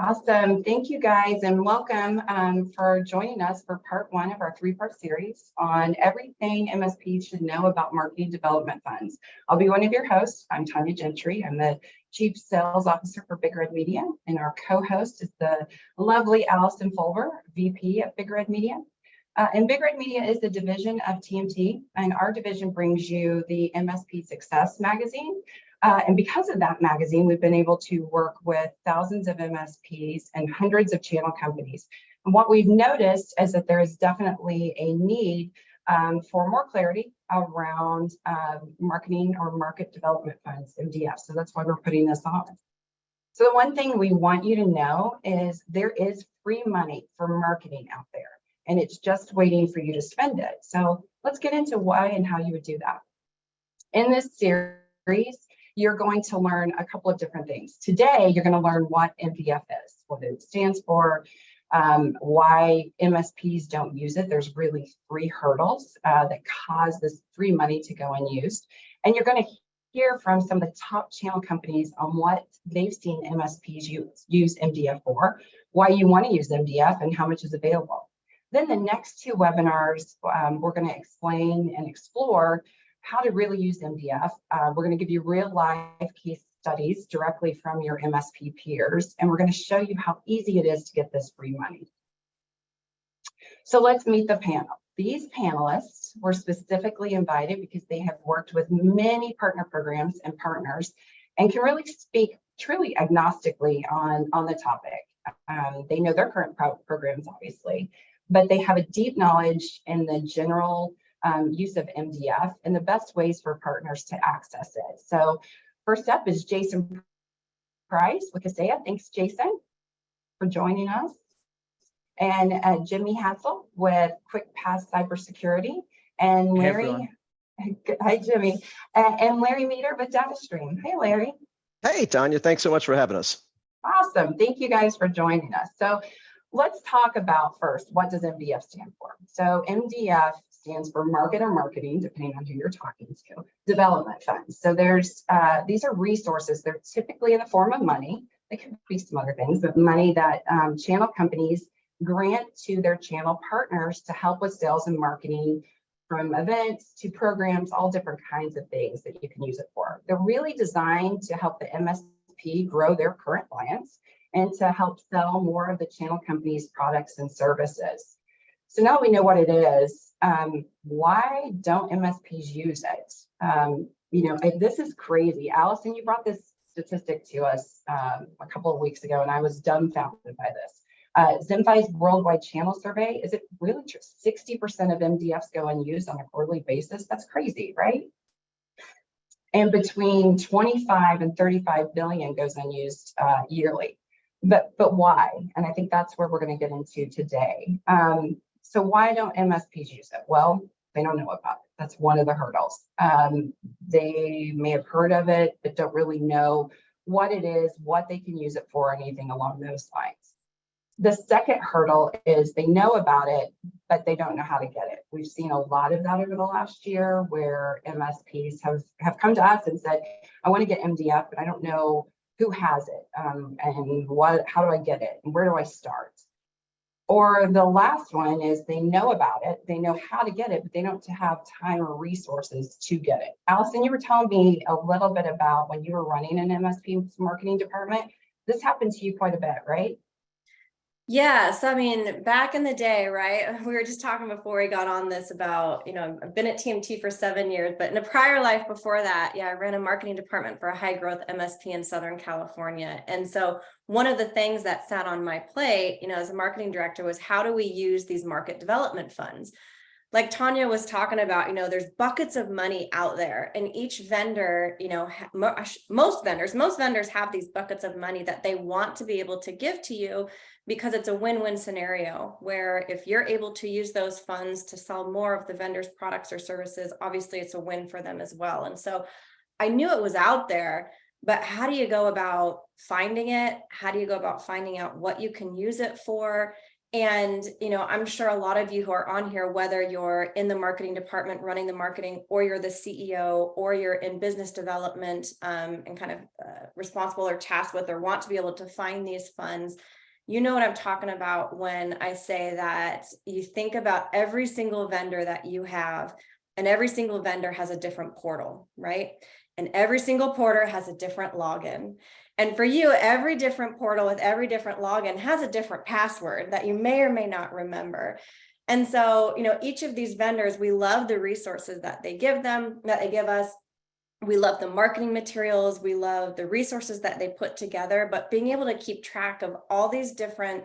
Awesome. Thank you guys and welcome for joining us for part one of our three-part series on everything MSPs should know about marketing development funds. I'll be one of your hosts. I'm Tanya Gentry. I'm the Chief Sales Officer for Big Red Media, and our co-host is the lovely Allison Fulver, VP at Big Red Media. And Big Red Media is the division of TMT, and our division brings you the MSP Success magazine. And because of that magazine, we've been able to work with thousands of MSPs and hundreds of channel companies. And what we've noticed is that there is definitely a need for more clarity around marketing or market development funds, MDF. So that's why we're putting this on. So the one thing we want you to know is there is free money for marketing out there, and it's just waiting for you to spend it. So let's get into why and how you would do that. In this series, you're going to learn a couple of different things. Today, you're going to learn what MDF is, what it stands for, why MSPs don't use it. There's really three hurdles that cause this free money to go unused. And you're going to hear from some of the top channel companies on what they've seen MSPs use MDF for, why you want to use MDF, and how much is available. Then the next two webinars, we're going to explain and explore how to really use MDF. We're going to give you real life case studies directly from your MSP peers, and we're going to show you how easy it is to get this free money. So let's meet the panel. These panelists were specifically invited because they have worked with many partner programs and partners and can really speak truly agnostically on the topic. They know their current programs, obviously, but they have a deep knowledge in the general use of MDF and the best ways for partners to access it. So first up is Jason Price with Kaseya. Thanks, Jason, for joining us. And Jimmy Hassel with Quick Pass Cybersecurity. And Larry, hi Jimmy, and Larry Meter with DataStream. Hey Larry. Hey Tanya, thanks so much for having us. Awesome, thank you guys for joining us. So let's talk about first, what does MDF stand for? So MDF stands for market or marketing, depending on who you're talking to, development funds. So there's these are resources. They're typically in the form of money. They could be some other things, but money that channel companies grant to their channel partners to help with sales and marketing, from events to programs, all different kinds of things that you can use it for. They're really designed to help the MSP grow their current clients and to help sell more of the channel company's products and services. So now we know what it is. Why don't MSPs use it? This is crazy. Allison, you brought this statistic to us a couple of weeks ago, and I was dumbfounded by this. Zenfi's worldwide channel survey, is it really true? 60% of MDFs go unused on a quarterly basis? That's crazy, right? And between 25 and 35 billion goes unused yearly. But why? And I think that's where we're going to get into today. So why don't MSPs use it? Well, they don't know about it. That's one of the hurdles. They may have heard of it, but don't really know what it is, what they can use it for, anything along those lines. The second hurdle is they know about it, but they don't know how to get it. We've seen a lot of that over the last year where MSPs have come to us and said, I want to get MDF, but I don't know who has it and how do I get it and where do I start? Or the last one is they know about it, they know how to get it, but they don't have time or resources to get it. Allison, you were telling me a little bit about when you were running an MSP marketing department. This happened to you quite a bit, right? Yes, I mean, back in the day, right? We were just talking before we got on this about, I've been at TMT for 7 years, but in a prior life before that, I ran a marketing department for a high growth MSP in Southern California. And so one of the things that sat on my plate, as a marketing director was how do we use these market development funds? Like Tanya was talking about, there's buckets of money out there, and each vendor, most vendors have these buckets of money that they want to be able to give to you because it's a win-win scenario where if you're able to use those funds to sell more of the vendor's products or services, obviously it's a win for them as well. And so I knew it was out there, but how do you go about finding it? How do you go about finding out what you can use it for? And, I'm sure a lot of you who are on here, whether you're in the marketing department running the marketing, or you're the CEO, or you're in business development and kind of responsible or tasked with or want to be able to find these funds, you know what I'm talking about when I say that you think about every single vendor that you have, and every single vendor has a different portal, right? And every single portal has a different login. And for you, every different portal with every different login has a different password that you may or may not remember. And so, each of these vendors, we love the resources that they give us. We love the marketing materials. We love the resources that they put together, but being able to keep track of all these different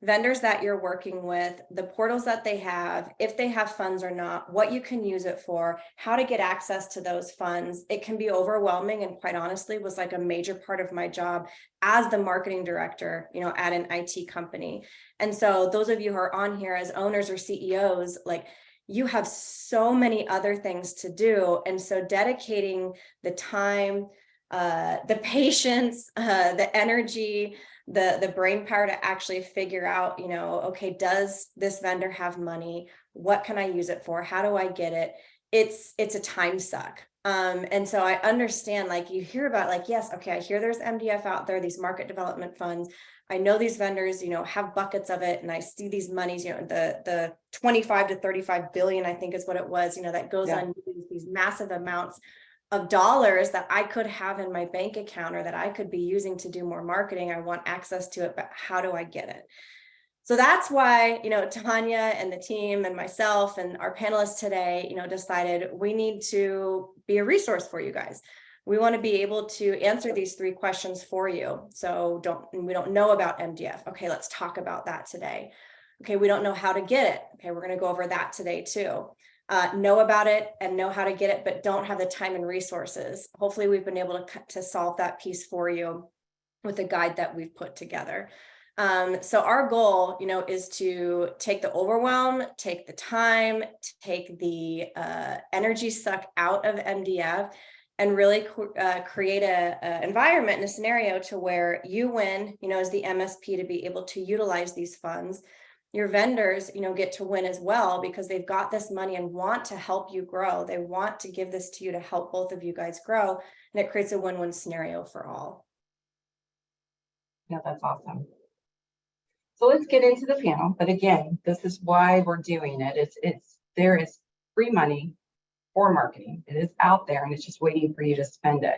vendors that you're working with, the portals that they have, if they have funds or not, what you can use it for, how to get access to those funds. It can be overwhelming, and quite honestly was like a major part of my job as the marketing director, at an IT company. And so those of you who are on here as owners or CEOs, like, you have so many other things to do. And so dedicating the time, the patience, the energy, the brain power to actually figure out, okay, does this vendor have money? What can I use it for? How do I get it? It's a time suck. And so I understand, like, you hear about, like, yes, okay, I hear there's MDF out there, these market development funds. I know these vendors, have buckets of it, and I see these monies, the 25 to 35 billion, I think is what it was, that goes on these massive amounts of dollars that I could have in my bank account, or that I could be using to do more marketing. I want access to it, but how do I get it? So that's why, Tanya and the team and myself and our panelists today, decided we need to be a resource for you guys. We want to be able to answer these 3 questions for you. So we don't know about MDF. Okay, let's talk about that today. Okay, we don't know how to get it. Okay, we're going to go over that today too. Know about it and know how to get it, but don't have the time and resources. Hopefully we've been able to solve that piece for you with the guide that we've put together. So our goal, is to take the overwhelm, take the time, take the energy suck out of MDF, and really create a environment and a scenario to where you win, as the MSP, to be able to utilize these funds. Your vendors, get to win as well, because they've got this money and want to help you grow. They want to give this to you to help both of you guys grow, and it creates a win-win scenario for all. Yeah, that's awesome. So let's get into the panel. But again, this is why we're doing it. There is free money for marketing. It is out there, and it's just waiting for you to spend it.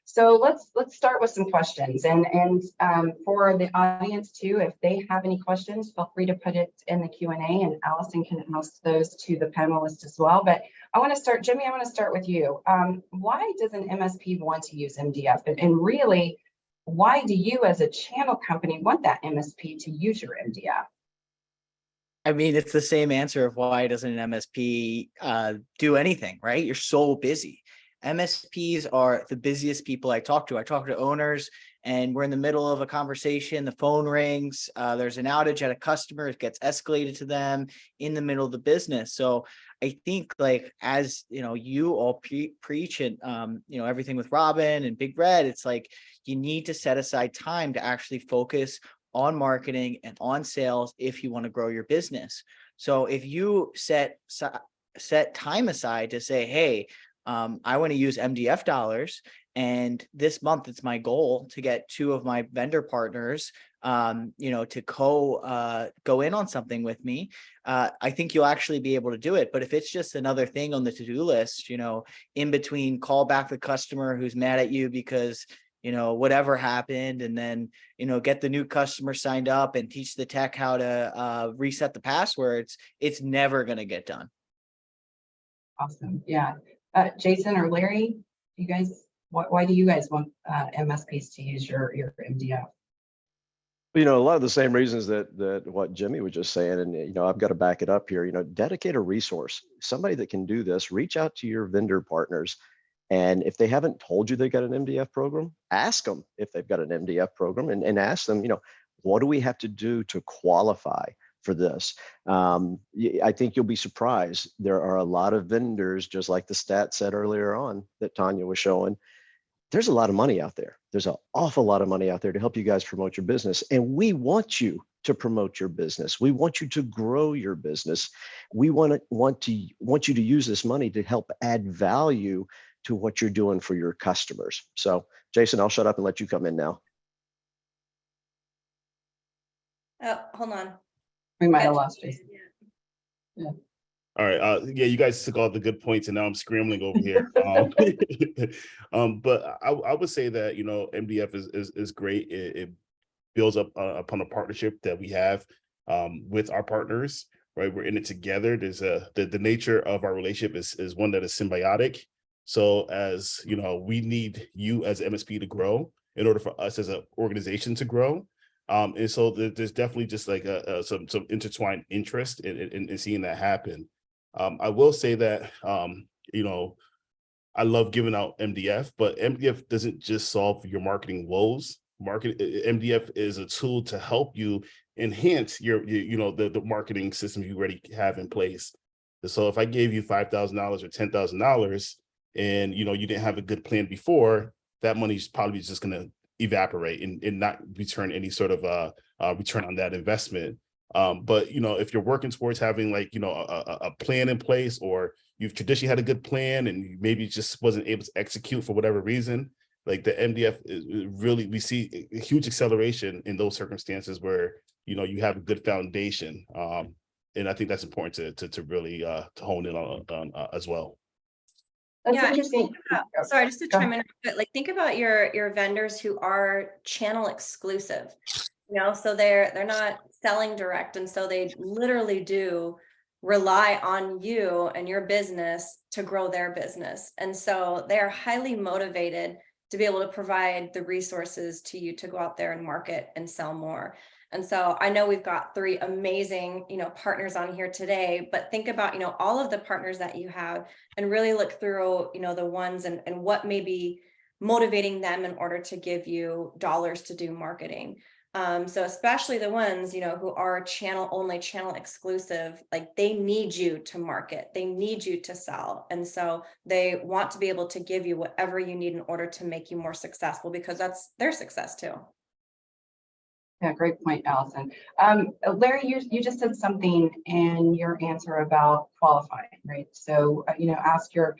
So let's start with some questions, and for the audience too, if they have any questions, feel free to put it in the Q&A, and Allison can ask those to the panelists as well. But I want to start, Jimmy, I want to start with you. Why does an MSP want to use MDF, and really, why do you as a channel company want that MSP to use your MDF? I mean, it's the same answer of why doesn't an MSP do anything, right? You're so busy. MSPs are the busiest people I talk to. I talk to owners, and we're in the middle of a conversation. The phone rings. There's an outage at a customer. It gets escalated to them in the middle of the business. So I think, like, as you all preach and everything with Robin and Big Red, it's like you need to set aside time to actually focus on marketing and on sales if you want to grow your business. So if you set time aside to say, hey, I want to use MDF dollars, and this month it's my goal to get 2 of my vendor partners, to go in on something with me. I think you'll actually be able to do it. But if it's just another thing on the to-do list, in between, call back the customer who's mad at you because whatever happened, and then get the new customer signed up and teach the tech how to reset the passwords, it's never going to get done. Awesome. Yeah. Jason or Larry, you guys, why do you guys want MSPs to use your MDF? A lot of the same reasons that what Jimmy was just saying, and I've got to back it up here. Dedicate a resource, somebody that can do this. Reach out to your vendor partners, and if they haven't told you they got an MDF program, ask them if they've got an MDF program, and ask them, what do we have to do to qualify for this? I think you'll be surprised. There are a lot of vendors, just like the stat said earlier on that Tanya was showing. There's a lot of money out there. There's an awful lot of money out there to help you guys promote your business. And we want you to promote your business. We want you to grow your business. We want you to use this money to help add value to what you're doing for your customers. So, Jason, I'll shut up and let you come in now. Oh, hold on. We might have lost Jason. All right. Yeah, you guys took all the good points, and now I'm scrambling over here. But I would say that, you know, MDF is great. It builds up upon a partnership that we have with our partners. Right, we're in it together. There's the nature of our relationship is one that is symbiotic. So as you know, we need you as MSP to grow in order for us as an organization to grow. And so there's definitely just like some intertwined interest in seeing that happen. I will say that, you know, I love giving out MDF, but MDF doesn't just solve your marketing woes. MDF is a tool to help you enhance your you know, the marketing system you already have in place. So if I gave you $5,000 or $10,000 and, you know, you didn't have a good plan before, that money's probably just going to evaporate and not return any sort of return on that investment. But, you know, if you're working towards having like, you know, a plan in place, or you've traditionally had a good plan and you maybe just wasn't able to execute for whatever reason, like the MDF is really, we see a huge acceleration in those circumstances where, you know, you have a good foundation. And I think that's important to really to hone in on as well. That's Yeah, interesting. Sorry, just to Go chime in, but like think about your vendors who are channel exclusive. You know, so they're not selling direct, and so they literally do rely on you and your business to grow their business. And so they are highly motivated to be able to provide the resources to you to go out there and market and sell more. And so I know we've got 3 amazing, you know, partners on here today, but think about, you know, all of the partners that you have and really look through, you know, the ones and what may be motivating them in order to give you dollars to do marketing. So especially the ones, you know, who are channel exclusive, like they need you to market, they need you to sell. And so they want to be able to give you whatever you need in order to make you more successful, because that's their success too. Yeah, great point, Allison. Larry, you just said something in your answer about qualifying, right? So, you know, ask your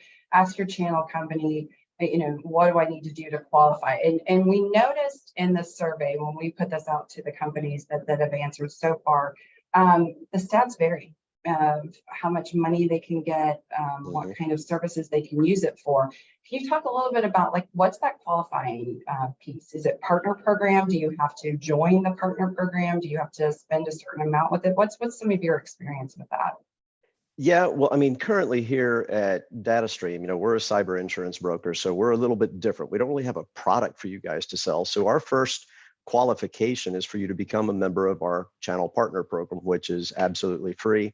channel company, you know, what do I need to do to qualify? And we noticed in the survey when we put this out to the companies that have answered so far, the stats vary of how much money they can get, what kind of services they can use it for. Can you talk a little bit about like what's that qualifying piece? Is it partner program? Do you have to join the partner program? Do you have to spend a certain amount with it? What's some of your experience with that? Yeah, well, I mean, currently here at DataStream, you know, we're a cyber insurance broker, so we're a little bit different. We don't really have a product for you guys to sell. So our first qualification is for you to become a member of our channel partner program, which is absolutely free.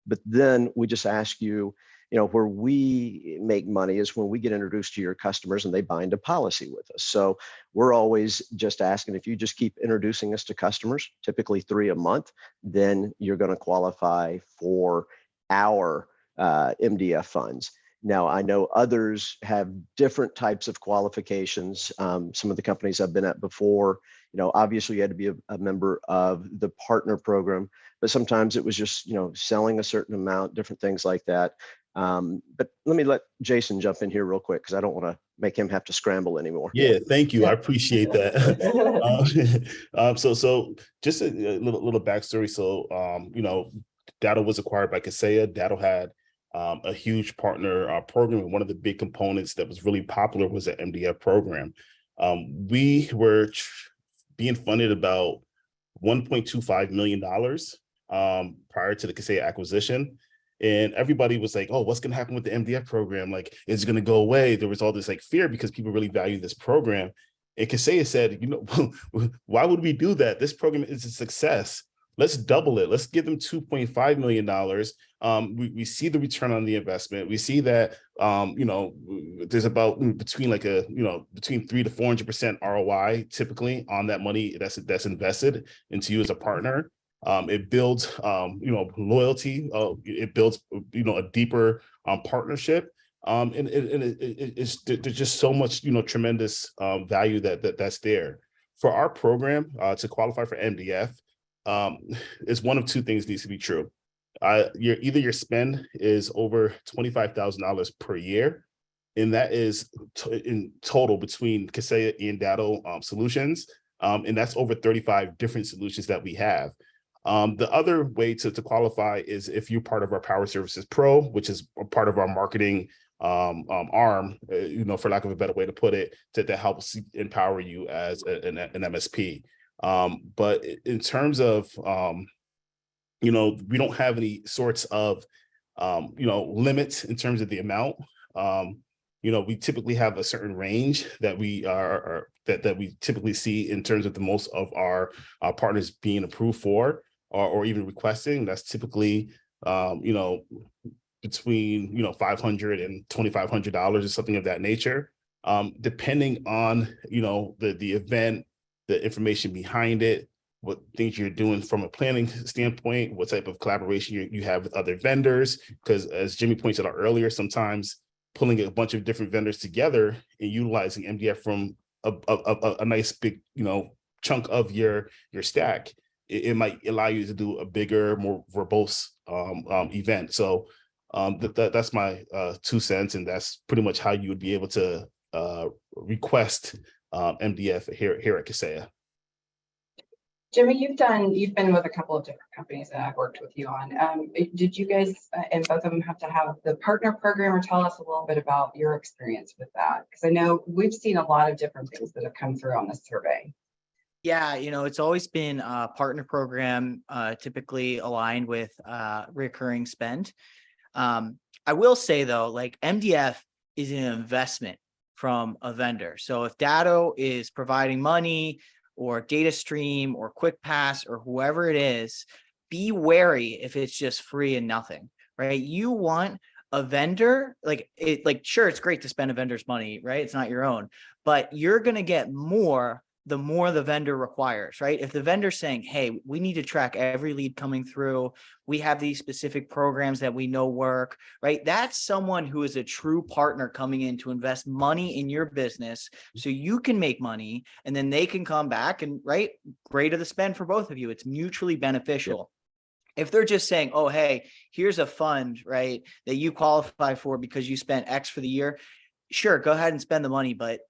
But then we just ask you, you know, where we make money is when we get introduced to your customers and they bind a policy with us. So we're always just asking, if you just keep introducing us to customers, typically 3 a month, then you're going to qualify for our MDF funds. Now, I know others have different types of qualifications. Some of the companies I've been at before, you know, obviously you had to be a member of the partner program, but sometimes it was just, you know, selling a certain amount, different things like that. But let me let Jason jump in here real quick, because I don't want to make him have to scramble anymore. Yeah, thank you. I appreciate that. So just a little backstory. So, you know, Datto was acquired by Kaseya. Datto had a huge partner program, and one of the big components that was really popular was the MDF program. We were being funded about $1.25 million prior to the Kaseya acquisition. And everybody was like, oh, what's going to happen with the MDF program? Like, is it going to go away? There was all this like fear because people really value this program. And Kaseya said, you know, why would we do that? This program is a success. Let's double it. Let's give them $2.5 million. We see the return on the investment. We see that, you know, there's about between like between 300 to 400% ROI typically on that money that's invested into you as a partner. It builds, you know, loyalty. It builds, you know, a deeper partnership. And it's there's just so much, you know, tremendous value that's there for our program to qualify for MDF. is one of two things needs to be true. Either your spend is over $25,000 per year, and that is in total between Kaseya and Datto solutions, and that's over 35 different solutions that we have. The other way to qualify is if you're part of our Power Services Pro, which is a part of our marketing arm, for lack of a better way to put it, that helps empower you as an MSP. But in terms of, we don't have any sorts of, limits in terms of the amount. We typically have a certain range that we that we typically see in terms of the most of our partners being approved for, or even requesting. That's typically, between $500 and $2,500 or something of that nature, depending on the event, the information behind it, what things you're doing from a planning standpoint, what type of collaboration you have with other vendors. Because as Jimmy pointed out earlier, sometimes pulling a bunch of different vendors together and utilizing MDF from a nice big chunk of your stack, it might allow you to do a bigger, more verbose event. So that's my 2 cents, and that's pretty much how you would be able to request MDF here at Kaseya. Jimmy, you've been with a couple of different companies that I've worked with you on. Did you guys and both of them have to have the partner program, or tell us a little bit about your experience with that? Because I know we've seen a lot of different things that have come through on this survey. Yeah, it's always been a partner program, typically aligned with recurring spend. I will say though, like MDF is an investment from a vendor. So if Datto is providing money or data stream or QuickPass or whoever it is, be wary if it's just free and nothing, right? You want a vendor, sure, it's great to spend a vendor's money, right? It's not your own, but you're going to get more the more the vendor requires, right? If the vendor's saying, hey, we need to track every lead coming through, we have these specific programs that we know work, right? That's someone who is a true partner coming in to invest money in your business so you can make money, and then they can come back and, right, greater the spend for both of you. It's mutually beneficial. Yep. If they're just saying, oh, hey, here's a fund, right, that you qualify for because you spent X for the year, sure, go ahead and spend the money, but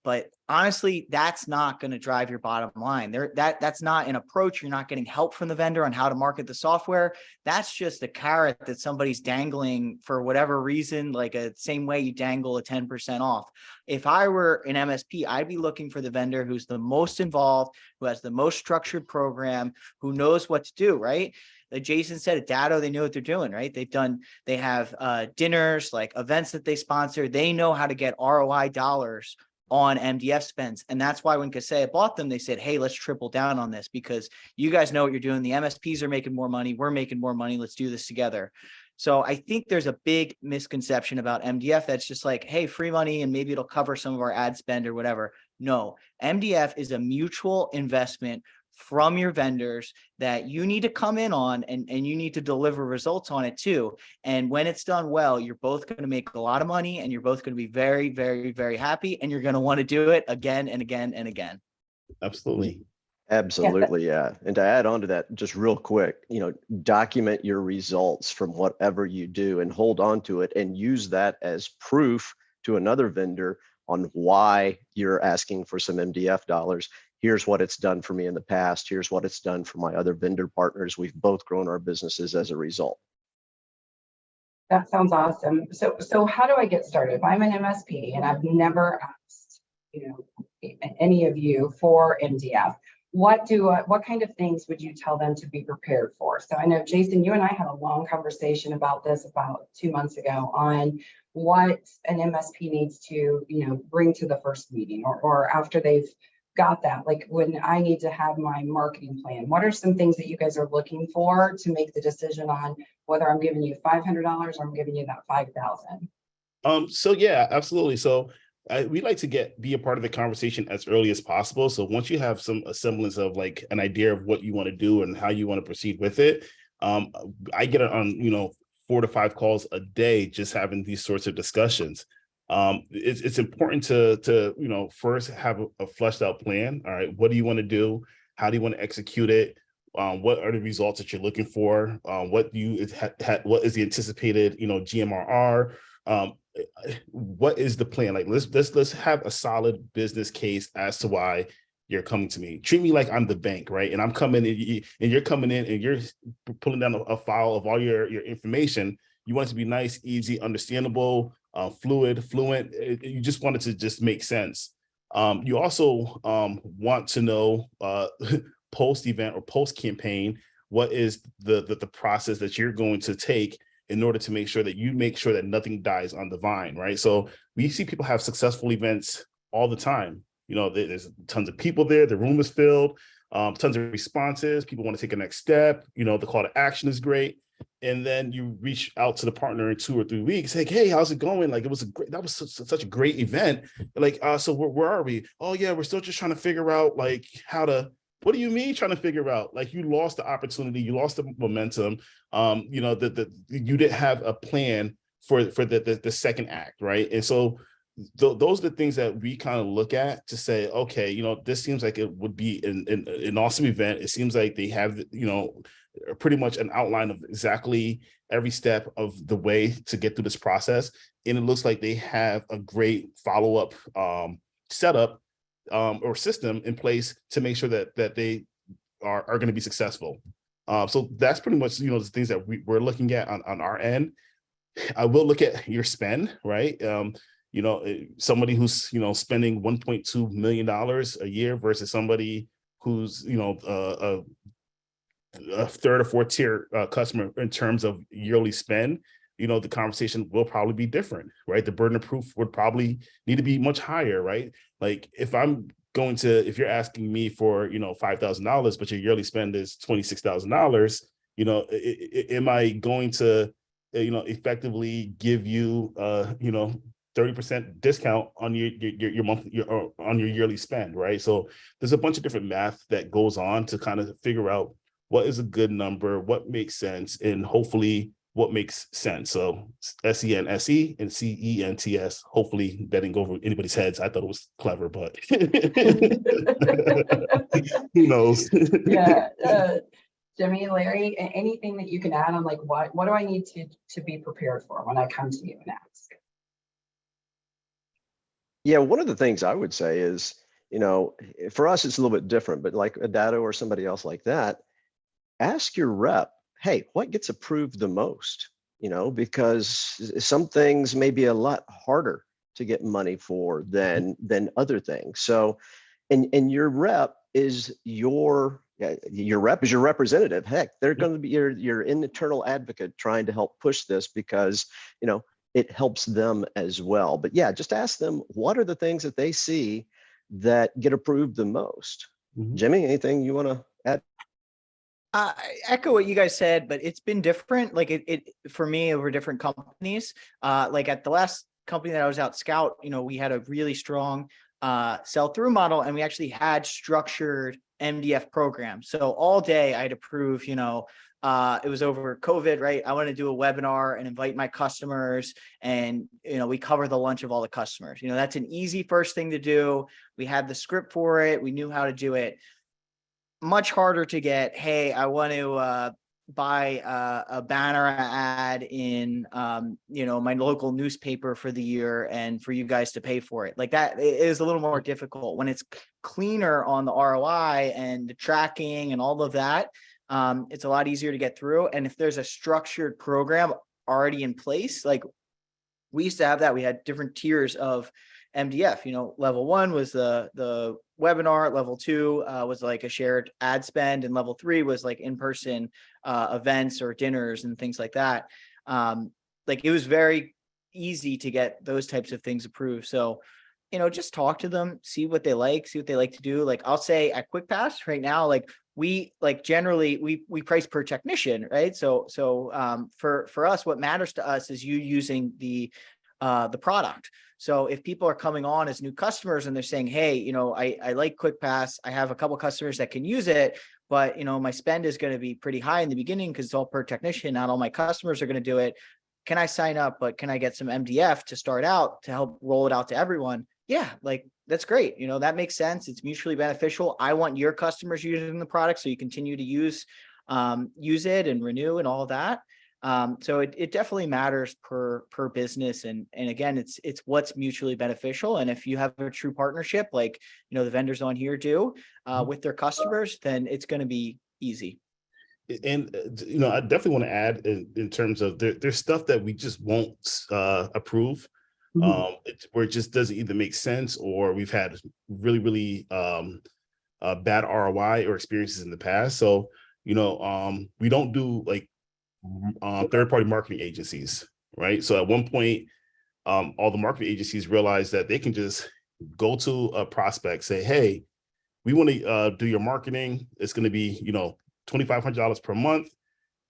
honestly, that's not going to drive your bottom line. That's not an approach. You're not getting help from the vendor on how to market the software. That's just a carrot that somebody's dangling for whatever reason, like a same way you dangle a 10% off. If I were an MSP, I'd be looking for the vendor who's the most involved, who has the most structured program, who knows what to do, right? Like Jason said, at Datto, they know what they're doing, right? They have dinners, like events that they sponsor. They know how to get ROI dollars on MDF spends. And that's why when Kaseya bought them, they said, hey, let's triple down on this because you guys know what you're doing. The MSPs are making more money. We're making more money. Let's do this together. So I think there's a big misconception about MDF that's just like, hey, free money and maybe it'll cover some of our ad spend or whatever. No, MDF is a mutual investment from your vendors that you need to come in on, and you need to deliver results on it too. And when it's done well, you're both going to make a lot of money, and you're both going to be very, very, very happy, and you're going to want to do it again and again and again. Absolutely. Absolutely, yeah. And to add on to that, just real quick, document your results from whatever you do and hold on to it and use that as proof to another vendor on why you're asking for some MDF dollars. Here's what it's done for me in the past. Here's what it's done for my other vendor partners. We've both grown our businesses as a result. That sounds awesome. So how do I get started? If I'm an MSP and I've never asked, any of you for MDF, what kind of things would you tell them to be prepared for? So I know, Jason, you and I had a long conversation about this about 2 months ago on what an MSP needs to, bring to the first meeting or after they've got that. Like when I need to have my marketing plan, what are some things that you guys are looking for to make the decision on whether I'm giving you $500 or I'm giving you that $5,000? So yeah, absolutely. So we like to be a part of the conversation as early as possible. So once you have a semblance of like an idea of what you want to do and how you want to proceed with it, I get it on 4 to 5 calls a day, just having these sorts of discussions. It's important to first have a fleshed out plan. All right, what do you want to do? How do you want to execute it? what are the results that you're looking for? What do you what is the anticipated, GMRR? What is the plan? Like, let's have a solid business case as to why you're coming to me. Treat me like I'm the bank, right? And I'm coming in, and you're coming in, and you're pulling down a file of all your information. You want it to be nice, easy, understandable, fluent. You just want it to just make sense. You also want to know post event or post campaign, what is the process that you're going to take in order to make sure that nothing dies on the vine, right? So we see people have successful events all the time. There's tons of people there, the room is filled, tons of responses, people want to take a next step, the call to action is great. And then you reach out to the partner in 2 or 3 weeks, like, hey, how's it going? Like, that was such a great event. Like, so where are we? Oh yeah, we're still just trying to figure out like what do you mean trying to figure out? Like, you lost the opportunity, you lost the momentum. You didn't have a plan for the second act, right? And so those are the things that we kind of look at to say, okay, this seems like it would be an awesome event. It seems like they have, pretty much an outline of exactly every step of the way to get through this process. And it looks like they have a great follow-up setup or system in place to make sure that they are going to be successful. So that's pretty much, the things that we're looking at on our end. I will look at your spend, right? Somebody who's, spending $1.2 million a year versus somebody who's, a third or fourth tier customer in terms of yearly spend, the conversation will probably be different, right? The burden of proof would probably need to be much higher, right? Like, if you're asking me for, $5,000, but your yearly spend is $26,000, am I going to, effectively give you, 30% discount on your monthly on your yearly spend, right? So there's a bunch of different math that goes on to kind of figure out what is a good number, what makes sense, and hopefully what makes sense. So SENSE and CENTS. Hopefully that didn't go over anybody's heads. I thought it was clever, but who knows? Yeah. Jimmy, Larry, anything that you can add on, like, what do I need to be prepared for when I come to you and ask? Yeah, one of the things I would say is, for us, it's a little bit different, but like a Dado or somebody else like that, ask your rep, hey, what gets approved the most? Because some things may be a lot harder to get money for than other things. So, and your rep is your representative. Heck, they're going to be your internal advocate trying to help push this because, it helps them as well. But yeah, just ask them, what are the things that they see that get approved the most? Mhm. Jimmy, anything you want to add? I echo what you guys said, but it's been different. Like it for me over different companies. Like at the last company that I was out Scout, we had a really strong sell-through model, and we actually had structured MDF programs. So all day I'd approve, it was over COVID, right? I want to do a webinar and invite my customers, and we cover the lunch of all the customers. That's an easy first thing to do. We had the script for it. We knew how to do it. Much harder to get, hey, I want to buy a banner ad in my local newspaper for the year and for you guys to pay for it. Like that is a little more difficult. When it's cleaner on the ROI and the tracking and all of that, it's a lot easier to get through. And if there's a structured program already in place, like we used to have that, we had different tiers of MDF. Level 1 was the webinar, level 2 was like a shared ad spend, and level 3 was like in-person events or dinners and things like that. Like it was very easy to get those types of things approved. So just talk to them, see what they like to do. Like I'll say at QuickPass right now, like we generally we price per technician, right? So for us, what matters to us is you using the product. So if people are coming on as new customers and they're saying, hey, I like QuickPass, I have a couple customers that can use it, but my spend is going to be pretty high in the beginning because it's all per technician. Not all my customers are going to do it. Can I sign up, but can I get some MDF to start out to help roll it out to everyone? Yeah, like that's great. You know, that makes sense. It's mutually beneficial. I want your customers using the product, so you continue to use it and renew and all of that. So it definitely matters per business. And again, it's what's mutually beneficial. And if you have a true partnership, like, you know, the vendors on here do with their customers, then it's going to be easy. And you know, I definitely want to add in terms of there's stuff that we just won't approve, where it just doesn't either make sense, or we've had really bad ROI or experiences in the past. So, you know, we don't do like third-party marketing agencies, right? So at one point, all the marketing agencies realized that they can just go to a prospect, say, hey, we want to do your marketing. It's going to be, you know, $2,500 per month.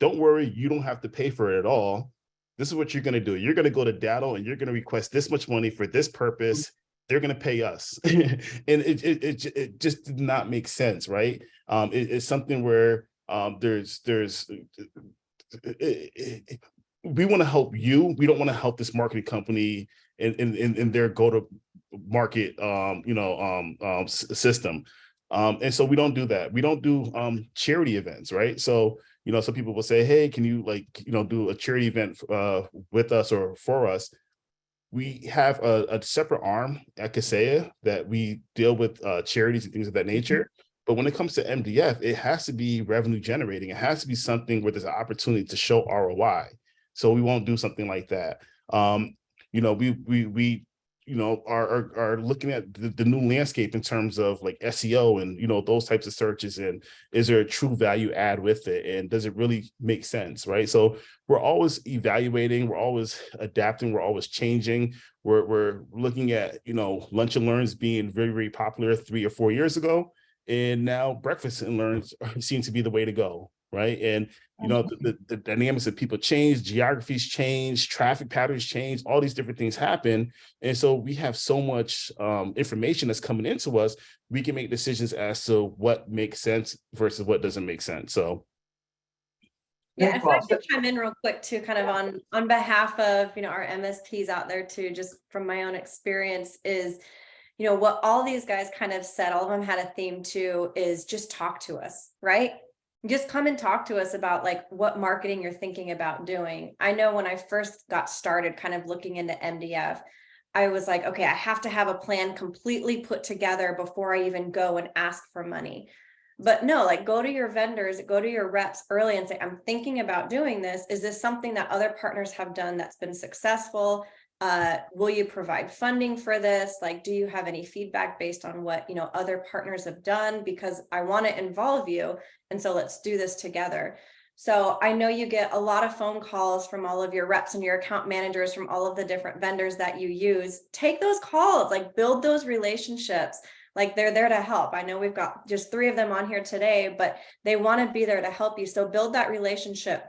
Don't worry, you don't have to pay for it at all. This is what you're going to do. You're going to go to Datto and you're going to request this much money for this purpose. They're going to pay us. And it just did not make sense, right? It's something where we want to help you. We don't want to help this marketing company in their go-to-market system. And so we don't do that. We don't do charity events, right? So, you know, some people will say, hey, can you do a charity event with us or for us? We have a separate arm at Kaseya that we deal with charities and things of that nature. But when it comes to MDF, it has to be revenue generating. It has to be something where there's an opportunity to show ROI. So we won't do something like that. You know, we are looking at the new landscape in terms of like SEO and, you know, those types of searches, and is there a true value add with it, and does it really make sense, right? So we're always evaluating, we're always adapting, we're always changing. We're looking at, you know, lunch and learns being very popular 3 or 4 years ago, and now breakfast and learns seem to be the way to go, right? And you know, the dynamics of people change, geographies change, traffic patterns change, all these different things happen. And so we have so much information that's coming into us, we can make decisions as to what makes sense versus what doesn't make sense. So. Yeah, if I could chime in real quick too, kind of on behalf of, you know, our MSPs out there too, just from my own experience is, you know, what all these guys kind of said, all of them had a theme too, is just talk to us, right? Just come and talk to us about like what marketing you're thinking about doing. I know when I first got started kind of looking into MDF, I was like, okay, I have to have a plan completely put together before I even go and ask for money. But no, like go to your vendors, go to your reps early and say, I'm thinking about doing this. Is this something that other partners have done that's been successful? Will you provide funding for this? Like, do you have any feedback based on what, you know, other partners have done? Because I want to involve you. And so let's do this together. So I know you get a lot of phone calls from all of your reps and your account managers from all of the different vendors that you use. Take those calls, like build those relationships. Like they're there to help. I know we've got just 3 of them on here today, but they want to be there to help you. So build that relationship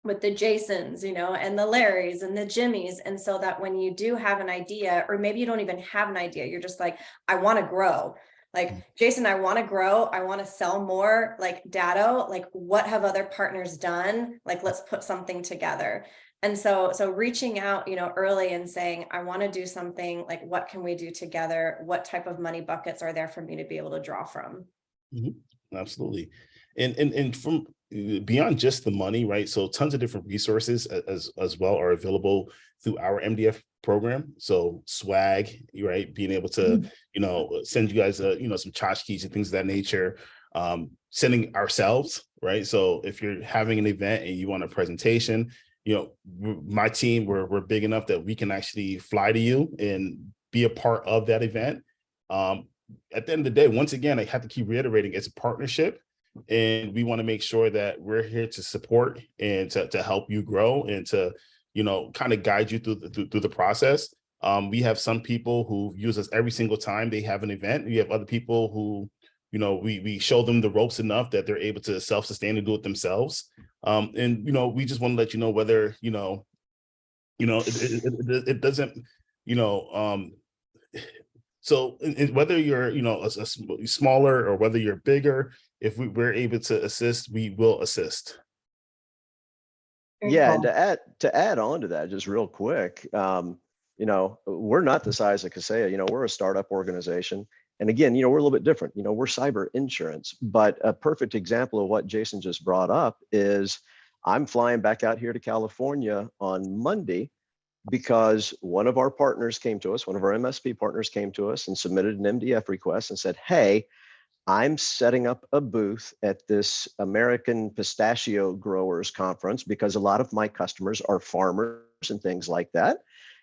with the Jasons, you know, and the Larrys and the Jimmys. And so that when you do have an idea, or maybe you don't even have an idea, you're just like, I want to grow. Like, Jason, I want to grow. I want to sell more, like Datto, like what have other partners done? Like, let's put something together. And so reaching out, you know, early and saying, I want to do something, like, what can we do together? What type of money buckets are there for me to be able to draw from? Absolutely. And from beyond just the money, right? So tons of different resources as well are available through our MDF program. So swag, right? Being able to, you know, send you guys, you know, some tchotchkes and things of that nature. Sending ourselves, right? So if you're having an event and you want a presentation, you know, my team, we're big enough that we can actually fly to you and be a part of that event. At the end of the day, once again, I have to keep reiterating, it's a partnership, and we want to make sure that we're here to support and to help you grow and to, you know, kind of guide you through the process. We have some people who use us every single time they have an event. We have other people who, you know, we show them the ropes enough that they're able to self-sustain and do it themselves. And, you know, we just want to let you know whether, it doesn't, you know, so whether you're, you know, a smaller or whether you're bigger, if we're able to assist, we will assist. Yeah, and to add on to that, just real quick, we're not the size of Kaseya. We're a startup organization. And again, we're a little bit different. We're cyber insurance. But a perfect example of what Jason just brought up is I'm flying back out here to California on Monday because one of our partners came to us, one of our MSP partners came to us and submitted an MDF request and said, hey, I'm setting up a booth at this American Pistachio Growers Conference because a lot of my customers are farmers and things like that.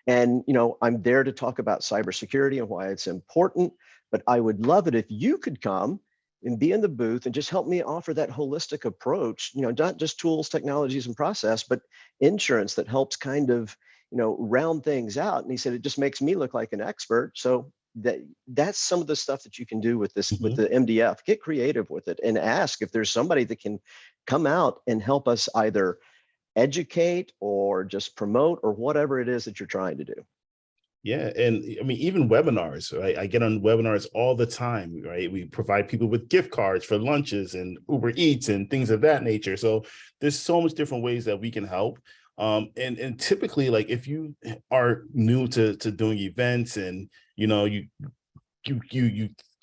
And, I'm there to talk about cybersecurity and why it's important, but I would love it if you could come and be in the booth and just help me offer that holistic approach, not just tools, technologies, and process, but insurance that helps kind of, round things out. And he said, it just makes me look like an expert. So that's some of the stuff that you can do with this, with the MDF. Get creative with it and ask if there's somebody that can come out and help us either educate or just promote or whatever it is that you're trying to do. Yeah. And I mean, even webinars, right? I get on webinars all the time, right? We provide people with gift cards for lunches and Uber Eats and things of that nature. So there's so much different ways that we can help. And typically, like if you are new to doing events and you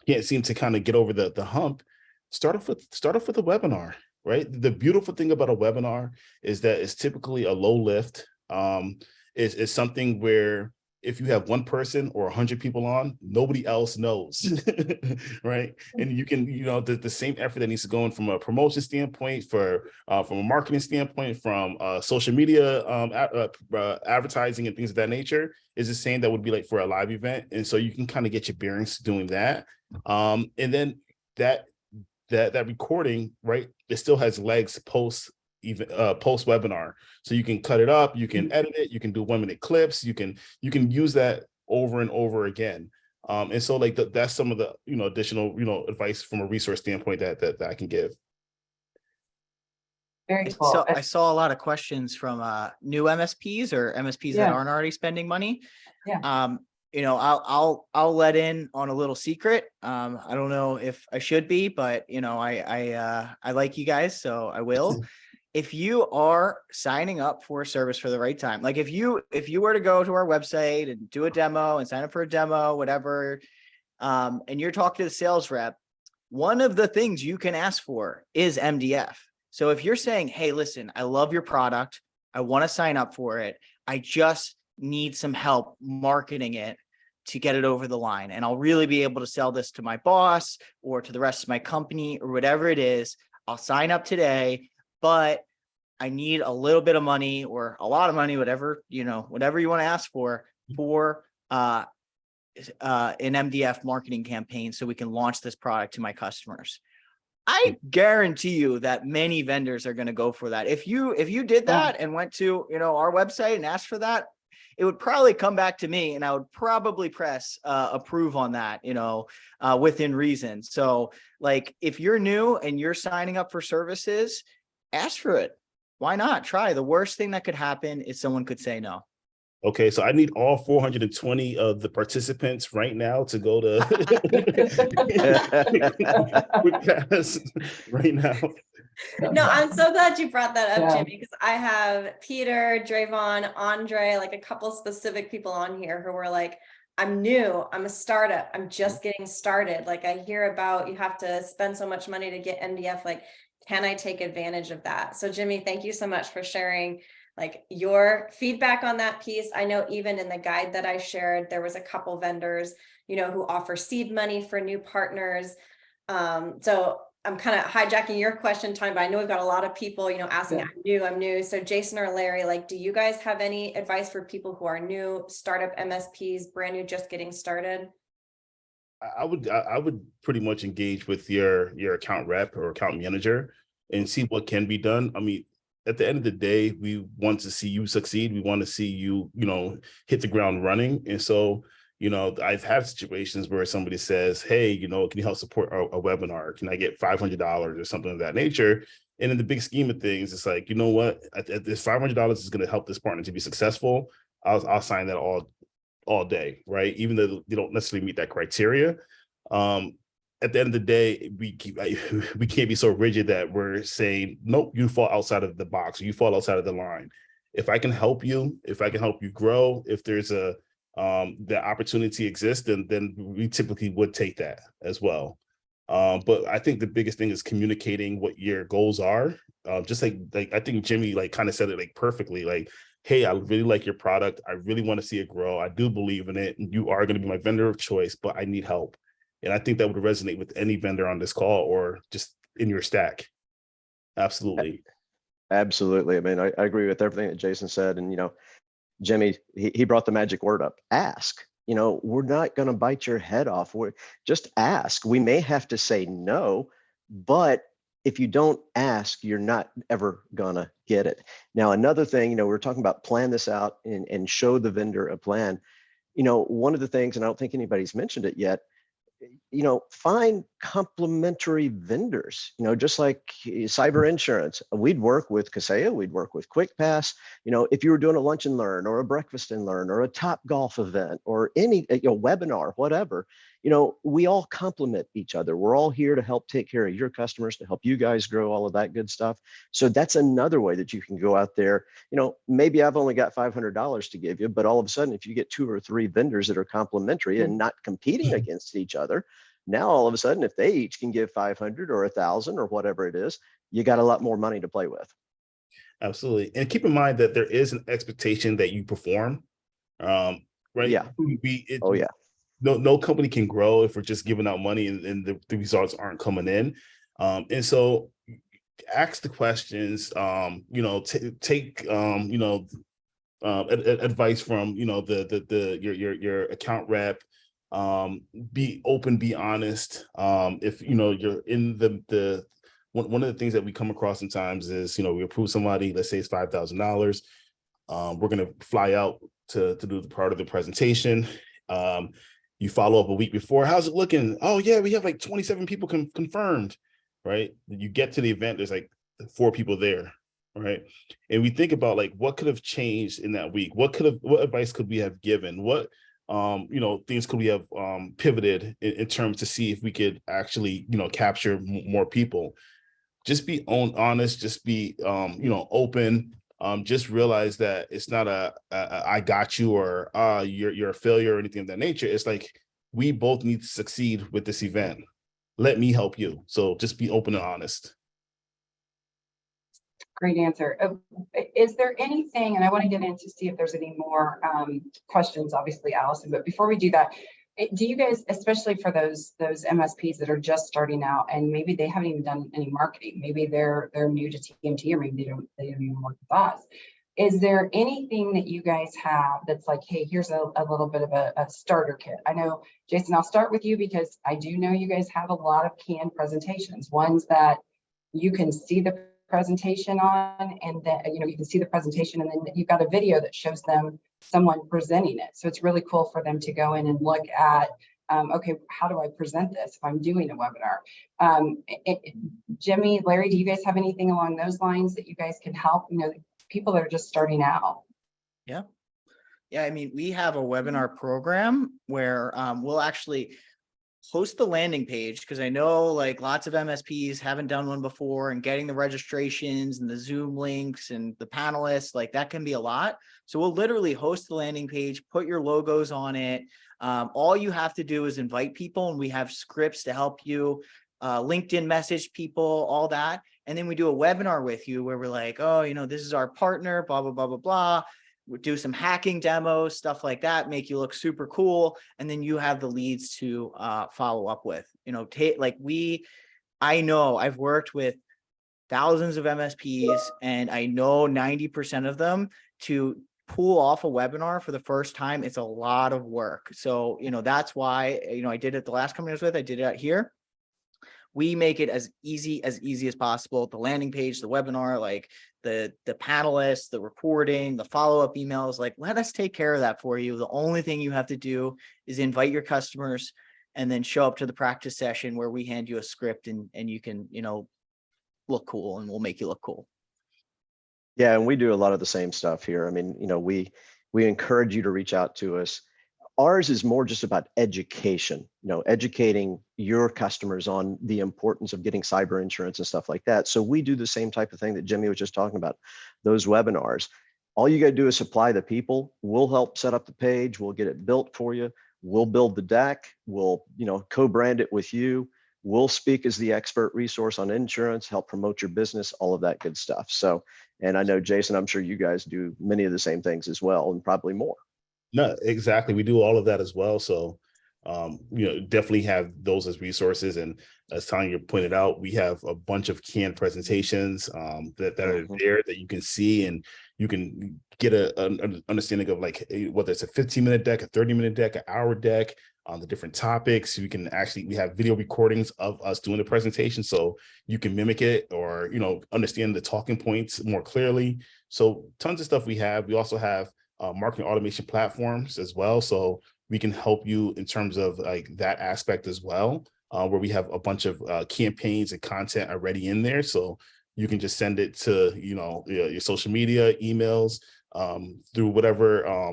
can't seem to kind of get over the hump, start off with a webinar, right? The beautiful thing about a webinar is that it's typically a low lift. It's something where if you have one person or 100 people on, nobody else knows, right? And you can, the same effort that needs to go in from a promotion standpoint, from a marketing standpoint, from social media advertising and things of that nature is the same that would be like for a live event. And so you can kind of get your bearings doing that. And then that recording, right, it still has legs post webinar, so you can cut it up, you can edit it, you can do 1-minute clips, you can use that over and over again. And so like that's some of the additional advice from a resource standpoint that I can give. Very cool. So I saw a lot of questions from new MSPs or MSPs that aren't already spending money. Yeah. I'll let in on a little secret. I don't know if I should be, but I like you guys, so I will. If you are signing up for a service for the right time, like if you were to go to our website and do a demo and sign up for a demo, whatever, and you're talking to the sales rep, one of the things you can ask for is MDF. So if you're saying, hey, listen, I love your product, I want to sign up for it, I just need some help marketing it to get it over the line, and I'll really be able to sell this to my boss or to the rest of my company or whatever it is, I'll sign up today, but I need a little bit of money or a lot of money, whatever you want to ask for an MDF marketing campaign so we can launch this product to my customers. I guarantee you that many vendors are going to go for that. If you did that and went to our website and asked for that, it would probably come back to me and I would probably press approve on that, within reason. So like if you're new and you're signing up for services, ask for it. Why not? Try. The worst thing that could happen is someone could say no. Okay, so I need all 420 of the participants right now to go to right now. No, I'm so glad you brought that up, Yeah. Jimmy, because I have Peter, Drayvon, Andre, like a couple specific people on here who were like, I'm new, I'm a startup, I'm just getting started. Like I hear about you have to spend so much money to get MDF, like, can I take advantage of that? So Jimmy, thank you so much for sharing like your feedback on that piece. I know even in the guide that I shared, there was a couple vendors, who offer seed money for new partners. So I'm kind of hijacking your question, Tony, but I know we've got a lot of people, asking, I'm new. So Jason or Larry, like, do you guys have any advice for people who are new, startup MSPs, brand new, just getting started? I would pretty much engage with your account rep or account manager and see what can be done. I mean, at the end of the day, we want to see you succeed. We want to see you, hit the ground running. And so, I've had situations where somebody says, hey, can you help support a webinar? Can I get $500 or something of that nature? And in the big scheme of things, it's like, you know what, this $500 is going to help this partner to be successful. I'll sign that all day, right? Even though they don't necessarily meet that criteria. At the end of the day, we can't be so rigid that we're saying, nope, you fall outside of the box, you fall outside of the line. If I can help you, if I can help you grow, if there's a the opportunity exists, then we typically would take that as well. But I think the biggest thing is communicating what your goals are. Just like I think Jimmy like kind of said it like perfectly. Like, hey, I really like your product. I really want to see it grow. I do believe in it. You are going to be my vendor of choice, but I need help. And I think that would resonate with any vendor on this call or just in your stack. Absolutely. Absolutely. I mean, I agree with everything that Jason said. And, Jimmy, he brought the magic word up, ask. We're not going to bite your head off. We're just ask. We may have to say no, but if you don't ask, you're not ever gonna get it. Now, another thing, we're talking about plan this out and show the vendor a plan. One of the things, and I don't think anybody's mentioned it yet, find complementary vendors, just like cyber insurance. We'd work with Kaseya, we'd work with QuickPass. If you were doing a lunch and learn or a breakfast and learn or a Top Golf event or any webinar, whatever, we all complement each other. We're all here to help take care of your customers, to help you guys grow, all of that good stuff. So that's another way that you can go out there. Maybe I've only got $500 to give you, but all of a sudden, if you get 2 or 3 vendors that are complementary and not competing against each other, now all of a sudden, if they each can give 500 or 1,000 or whatever it is, you got a lot more money to play with. Absolutely. And keep in mind that there is an expectation that you perform, right? Yeah. Oh yeah. No company can grow if we're just giving out money and the results aren't coming in. And so ask the questions, take advice from your account rep. Be open, be honest. If you're in the one of the things that we come across sometimes is we approve somebody, let's say it's $5,000. We're gonna fly out to do the part of the presentation. You follow up a week before. How's it looking? Oh yeah, we have like 27 people confirmed, right? You get to the event, there's like 4 people there, right? And we think about like what could have changed in that week. What advice could we have given? What things could we have pivoted in terms to see if we could actually capture more people. Just be honest. Just be open. Just realize that it's not a I got you or you're a failure or anything of that nature. It's like we both need to succeed with this event. Let me help you. So just be open and honest. Great answer. Is there anything, and I want to get in to see if there's any more questions, obviously, Allison, but before we do that, do you guys, especially for those MSPs that are just starting out and maybe they haven't even done any marketing, maybe they're new to TMT, or maybe they don't even work with us. Is there anything that you guys have that's like, hey, here's a little bit of a starter kit? I know, Jason, I'll start with you because I do know you guys have a lot of canned presentations, ones that you can see the presentation on, and then you can see the presentation, and then you've got a video that shows them someone presenting it. So it's really cool for them to go in and look at, okay, how do I present this if I'm doing a webinar? Jimmy, Larry, do you guys have anything along those lines that you guys can help people that are just starting out? Yeah. I mean, we have a webinar program where we'll actually host the landing page, because I know like lots of MSPs haven't done one before, and getting the registrations and the Zoom links and the panelists, like that can be a lot. So we'll literally host the landing page, put your logos on it. All you have to do is invite people, and we have scripts to help you LinkedIn message people, all that. And then we do a webinar with you where we're like, oh, this is our partner, blah, blah, blah, blah, blah. We do some hacking demos, stuff like that, make you look super cool. And then you have the leads to follow up with, I know I've worked with thousands of MSPs, and I know 90% of them, to pull off a webinar for the first time, it's a lot of work. So, that's why, I did it the last company I was with, I did it out here. We make it as easy as possible. The landing page, the webinar, like the panelists, the recording, the follow-up emails, like let us take care of that for you. The only thing you have to do is invite your customers and then show up to the practice session where we hand you a script and you can, look cool, and we'll make you look cool. Yeah, and we do a lot of the same stuff here. I mean, we encourage you to reach out to us. Ours is more just about education, educating your customers on the importance of getting cyber insurance and stuff like that. So we do the same type of thing that Jimmy was just talking about, those webinars. All you got to do is supply the people. We'll help set up the page. We'll get it built for you. We'll build the deck. We'll, co-brand it with you. We'll speak as the expert resource on insurance, help promote your business, all of that good stuff. So, and I know, Jason, I'm sure you guys do many of the same things as well, and probably more. No, exactly. We do all of that as well. So, definitely have those as resources. And as Tanya pointed out, we have a bunch of canned presentations that are there that you can see, and you can get an understanding of like whether it's a 15-minute deck, a 30-minute deck, an hour deck on the different topics. We have video recordings of us doing the presentation, so you can mimic it or, understand the talking points more clearly. So tons of stuff we have. We also have marketing automation platforms as well. So we can help you in terms of like that aspect as well, where we have a bunch of campaigns and content already in there. So you can just send it to, your social media, emails, through whatever,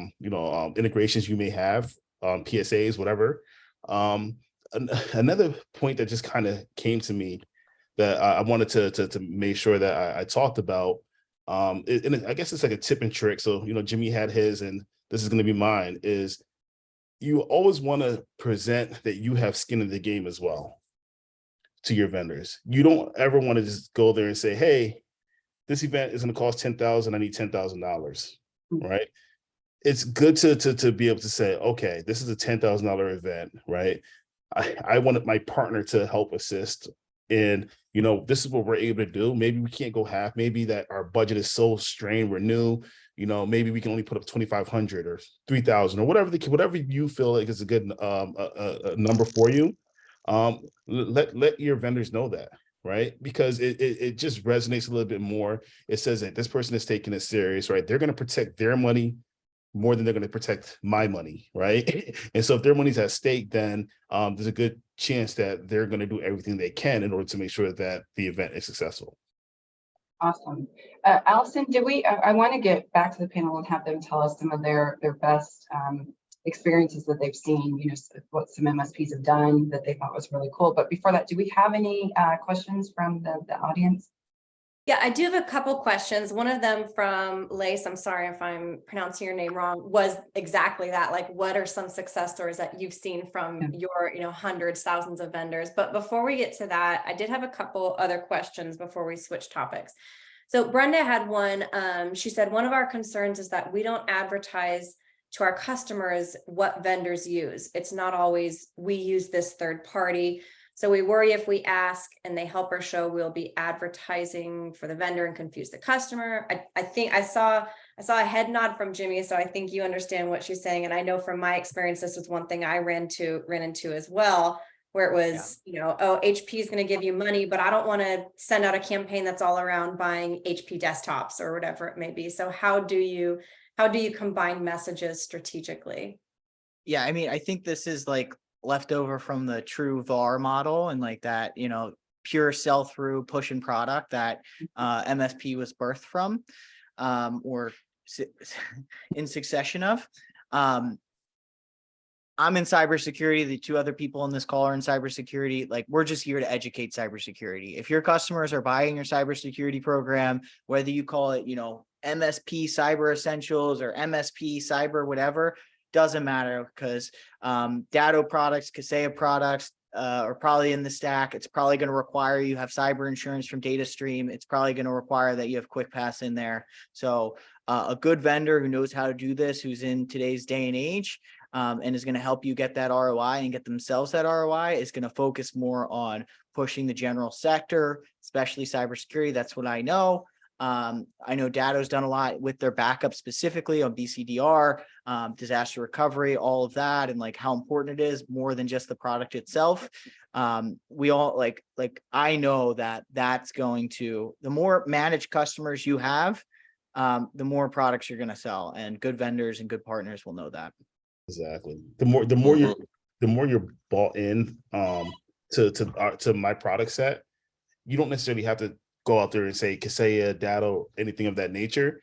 integrations you may have, PSAs, whatever. Another point that just kind of came to me that I wanted to make sure that I talked about, and I guess it's like a tip and trick. So, Jimmy had his, and this is going to be mine, is you always want to present that you have skin in the game as well to your vendors. You don't ever want to just go there and say, hey, this event is going to cost $10,000. I need $10,000, right? It's good to be able to say, okay, this is a $10,000 event, right? I wanted my partner to help assist. And, this is what we're able to do. Maybe we can't go half. Maybe that our budget is so strained, we're new, maybe we can only put up 2,500 or 3,000 or whatever you feel like is a good number for you. Let your vendors know that, right? Because it just resonates a little bit more. It says that this person is taking it serious, right? They're going to protect their money more than they're going to protect my money, right? And so if their money's at stake, then there's a good chance that they're going to do everything they can in order to make sure that the event is successful. Awesome. Allison, I want to get back to the panel and have them tell us some of their best experiences that they've seen, what some MSPs have done that they thought was really cool. But before that, do we have any questions from the audience? Yeah, I do have a couple questions. One of them from Lace, I'm sorry if I'm pronouncing your name wrong, was exactly that. Like, what are some success stories that you've seen from your, hundreds, thousands of vendors? But before we get to that, I did have a couple other questions before we switch topics. So Brenda had one. She said, one of our concerns is that we don't advertise to our customers what vendors use. It's not always, we use this third party. So we worry if we ask and they help our show, we'll be advertising for the vendor and confuse the customer. I think I saw a head nod from Jimmy, so I think you understand what she's saying. And I know from my experience, this was one thing I ran into as well, where it was, oh, HP is going to give you money, but I don't want to send out a campaign that's all around buying HP desktops or whatever it may be. So how do you combine messages strategically? Yeah, I mean, I think this is like left over from the true VAR model and like that, pure sell through pushing product that MSP was birthed from, or in succession of. I'm in cybersecurity. The two other people in this call are in cybersecurity. Like, we're just here to educate cybersecurity. If your customers are buying your cybersecurity program, whether you call it, MSP Cyber Essentials or MSP Cyber, whatever, doesn't matter, because Datto products, Kaseya products are probably in the stack. It's probably going to require you have cyber insurance from DataStream. It's probably going to require that you have QuickPass in there. So a good vendor who knows how to do this, who's in today's day and age, and is going to help you get that ROI and get themselves that ROI, is going to focus more on pushing the general sector, especially cybersecurity. That's what I know. I know Datto's done a lot with their backup, specifically on BCDR, disaster recovery, all of that, and like how important it is more than just the product itself. We all like I know that that's going to, the more managed customers you have, the more products you're going to sell, and good vendors and good partners will know that. Exactly. The more you're bought in to my product set, you don't necessarily have to go out there and say Kaseya, Datto, anything of that nature.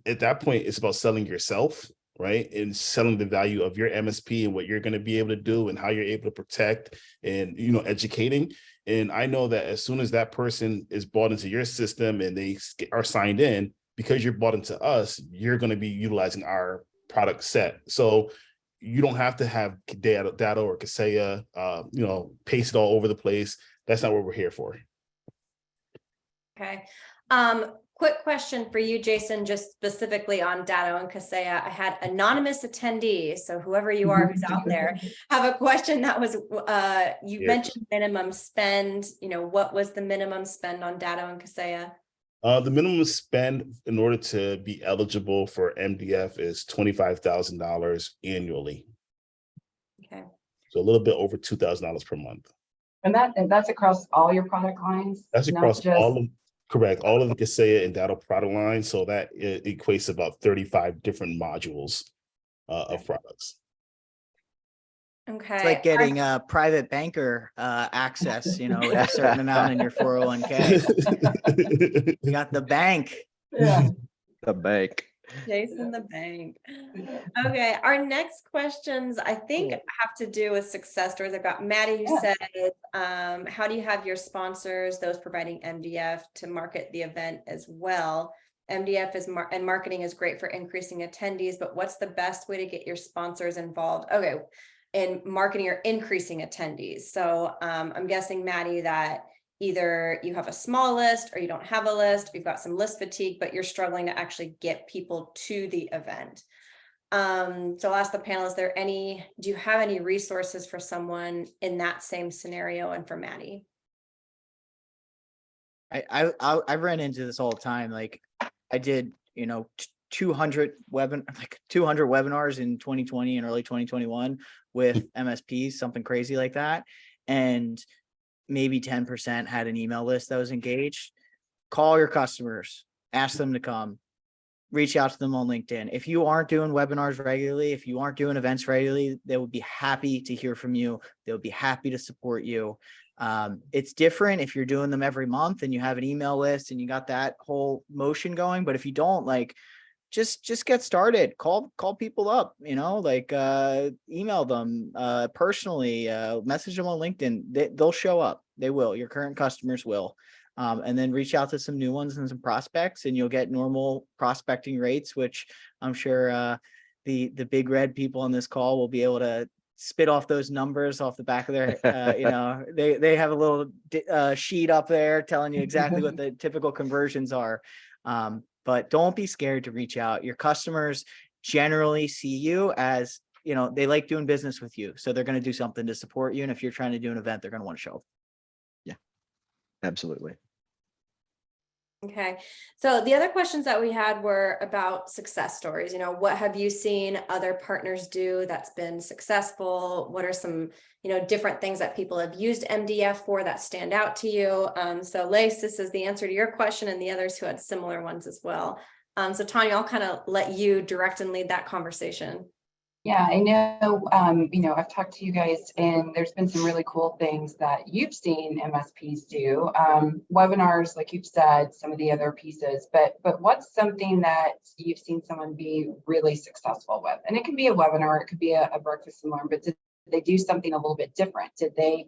At that point, it's about selling yourself, right? And selling the value of your MSP and what you're going to be able to do and how you're able to protect and, educating. And I know that as soon as that person is bought into your system and they are signed in, because you're bought into us, you're going to be utilizing our product set. So you don't have to have data or Kaseya, paste it all over the place. That's not what we're here for. Okay. Quick question for you, Jason, just specifically on Datto and Kaseya. I had anonymous attendees, so whoever you are who's out there, have a question that was, you mentioned minimum spend, what was the minimum spend on Datto and Kaseya? The minimum spend in order to be eligible for MDF is $25,000 annually. Okay. So a little bit over $2,000 per month. And that's across all your product lines? That's across correct, all of the Kaseya and Datto product lines. So that equates to about 35 different modules of products. Okay. It's like getting a private banker access, with a certain amount in your 401k. You got the bank. Yeah. The bank. Jason the bank. Okay, our next questions I think have to do with success stories. I've got Maddie who said, how do you have your sponsors, those providing MDF, to market the event as well? MDF and marketing is great for increasing attendees, but what's the best way to get your sponsors involved? Okay, in marketing or increasing attendees. So I'm guessing, Maddie, that either you have a small list or you don't have a list, you've got some list fatigue, but you're struggling to actually get people to the event. So I'll ask the panel, do you have any resources for someone in that same scenario, and for Maddie? I've ran into this all the time. Like I did, 200 webinars in 2020 and early 2021 with MSPs, something crazy like that. And maybe 10% had an email list that was engaged. Call your customers, ask them to come, reach out to them on LinkedIn. If you aren't doing webinars regularly, if you aren't doing events regularly, they would be happy to hear from you. They'll be happy to support you. It's different if you're doing them every month and you have an email list and you got that whole motion going. But if you don't, just get started, call people up, email them personally, message them on LinkedIn. They'll show up. They will. Your current customers will. And then reach out to some new ones and some prospects, and you'll get normal prospecting rates, which I'm sure the big red people on this call will be able to spit off those numbers off the back of their, they have a little sheet up there telling you exactly what the typical conversions are. But don't be scared to reach out. Your customers generally see you as, they like doing business with you. So they're going to do something to support you. And if you're trying to do an event, they're going to want to show up. Yeah, absolutely. Okay. So the other questions that we had were about success stories. What have you seen other partners do that's been successful? What are some, different things that people have used MDF for that stand out to you? So Lace, this is the answer to your question, and the others who had similar ones as well. So Tanya, I'll kind of let you direct and lead that conversation. Yeah, I know, I've talked to you guys, and there's been some really cool things that you've seen MSPs do. Webinars, like you've said, some of the other pieces, but what's something that you've seen someone be really successful with? And it can be a webinar, it could be a breakfast and learn, but did they do something a little bit different? Did they,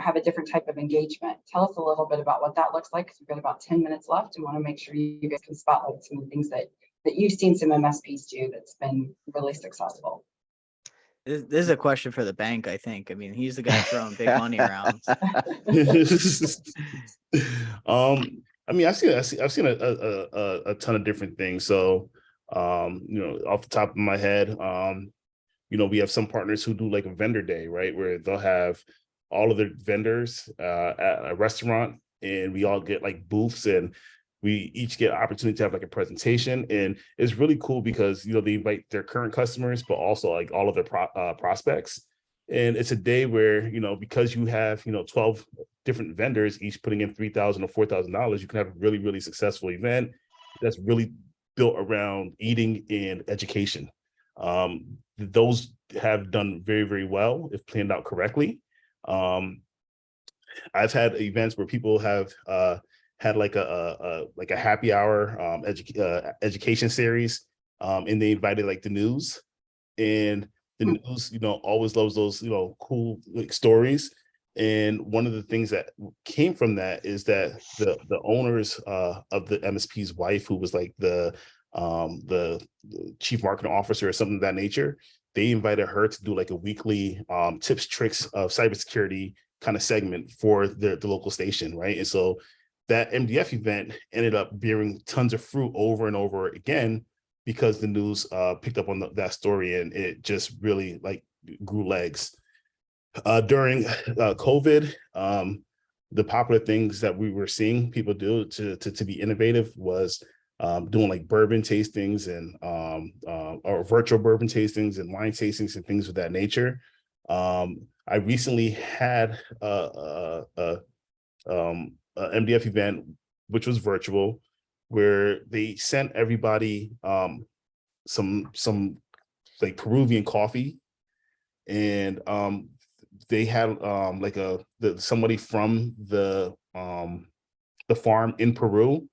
have a different type of engagement? Tell us a little bit about what that looks like, because we've got about 10 minutes left and want to make sure you guys can spotlight some of the things that you've seen some MSPs do that's been really successsul. This is a question for the bank, I think. I mean, he's the guy throwing big money around. I've seen a ton of different things. So, off the top of my head, we have some partners who do like a vendor day, right, where they'll have all of their vendors at a restaurant, and we all get like booths, and we each get opportunity to have like a presentation. And it's really cool because, they invite their current customers, but also like all of their prospects. And it's a day where, because you have, 12 different vendors, each putting in $3,000 or $4,000, you can have a really, really successful event that's really built around eating and education. Those have done very, very well if planned out correctly. I've had events where people have had like a happy hour education series, and they invited like the news, and the news always loves those cool like stories. And one of the things that came from that is that the owners of the MSP's wife, who was like the chief marketing officer or something of that nature, they invited her to do like a weekly tips, tricks of cybersecurity kind of segment for the local station, right? And so that MDF event ended up bearing tons of fruit over and over again because the news picked up on that story, and it just really like grew legs. During COVID, the popular things that we were seeing people do to be innovative was doing like bourbon tastings and or virtual bourbon tastings and wine tastings and things of that nature. I recently had a MDF event, which was virtual, where they sent everybody some like Peruvian coffee, and they had like somebody from the farm in Peru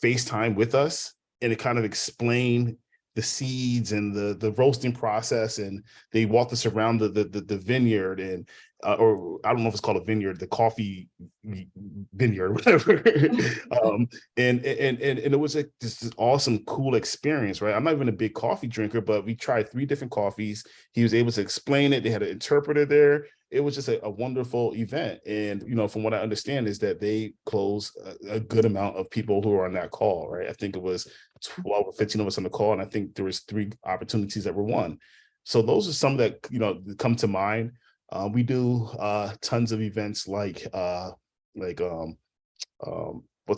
FaceTime with us, and it kind of explained the seeds and the roasting process, and they walked us around the vineyard, and or I don't know if it's called a vineyard, the coffee vineyard, whatever. And it was like this awesome, cool experience, right? I'm not even a big coffee drinker, but we tried 3 different coffees. He was able to explain it. They had an interpreter there. It was just a wonderful event. And, you know, from what I understand is that they close a good amount of people who are on that call, right? I think it was 12 or 15 of us on the call, and I think there was 3 opportunities that were won. So those are some that, you know, come to mind. We do tons of events like what's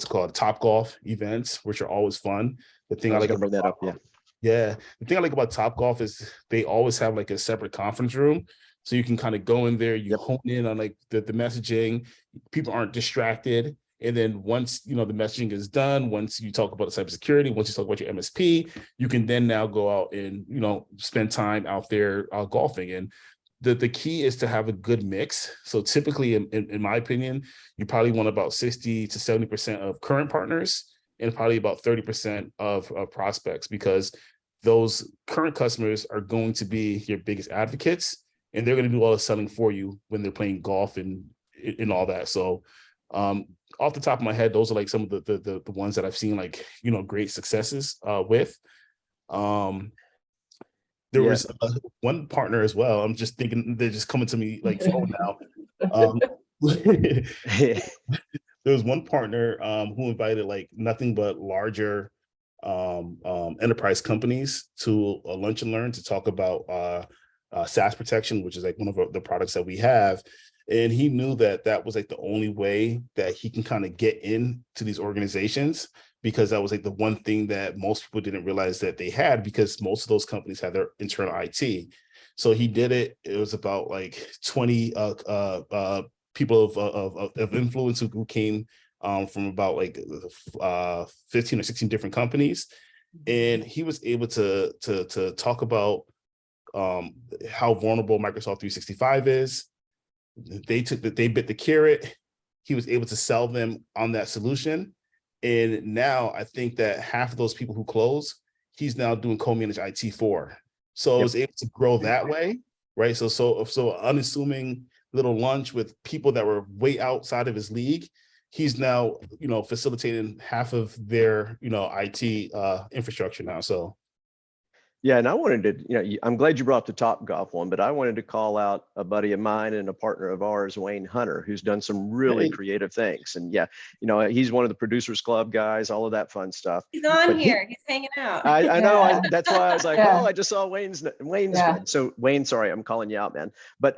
it called, Top Golf events, which are always fun. The thing I was like going to bring that up. Yeah. Yeah, the thing I like about Top Golf is they always have like a separate conference room, so you can kind of go in there, you hone in on like the messaging, people aren't distracted. And then once, you know, the messaging is done, once you talk about the cybersecurity, once you talk about your MSP, you can then now go out and, you know, spend time out there golfing. And the key is to have a good mix. So typically, in my opinion, you probably want about 60 to 70% of current partners and probably about 30% of prospects, because those current customers are going to be your biggest advocates, and they're going to do all the selling for you when they're playing golf and all that. So off the top of my head, those are like some of the ones that I've seen, like, you know, great successes with. There was one partner as well. I'm just thinking, they're just coming to me like phone now. There was one partner who invited like nothing but larger enterprise companies to a lunch and learn to talk about SaaS protection, which is like one of the products that we have. And he knew that that was like the only way that he can kind of get into these organizations, because that was like the one thing that most people didn't realize that they had, because most of those companies had their internal IT. So he did it. It was about like 20 people of influence who came from about like 15 or 16 different companies. And he was able to talk about how vulnerable Microsoft 365 is. They bit the carrot. He was able to sell them on that solution. And now I think that half of those people who close, he's now doing co-managed IT for. So I was able to grow that way, right? So unassuming little lunch with people that were way outside of his league, he's now, you know, facilitating half of their, you know, IT infrastructure now. So. Yeah, and I wanted to, you know, I'm glad you brought the Top Golf one, but I wanted to call out a buddy of mine and a partner of ours, Wayne Hunter, who's done some really creative things. And yeah, you know, he's one of the Producers Club guys, all of that fun stuff. He's on here. He's hanging out. I know. That's why I was like, oh, I just saw Wayne's. So Wayne, sorry, I'm calling you out, man. But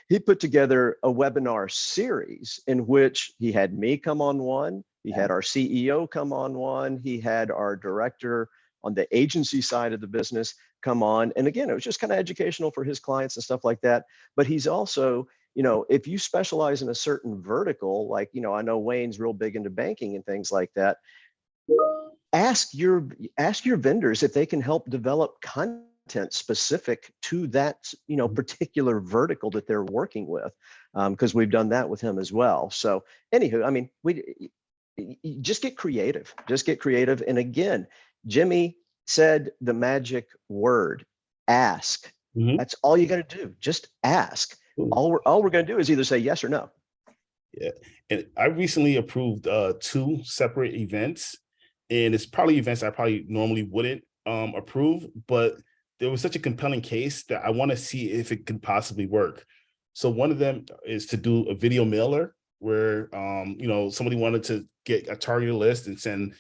he put together a webinar series in which he had me come on one. He had our CEO come on one. He had our director on the agency side of the business come on. And again, it was just kind of educational for his clients and stuff like that. But he's also, you know, if you specialize in a certain vertical, like, you know, I know Wayne's real big into banking and things like that. Ask your vendors if they can help develop content specific to that, you know, particular vertical that they're working with, because we've done that with him as well. So anywho, I mean, just get creative. And again, Jimmy said the magic word, ask. That's all you got to do. Just ask. All we're going to do is either say yes or no. Yeah, and I recently approved 2 separate events, and it's probably events I probably normally wouldn't approve, but there was such a compelling case that I want to see if it could possibly work. So one of them is to do a video mailer where somebody wanted to get a targeted list and send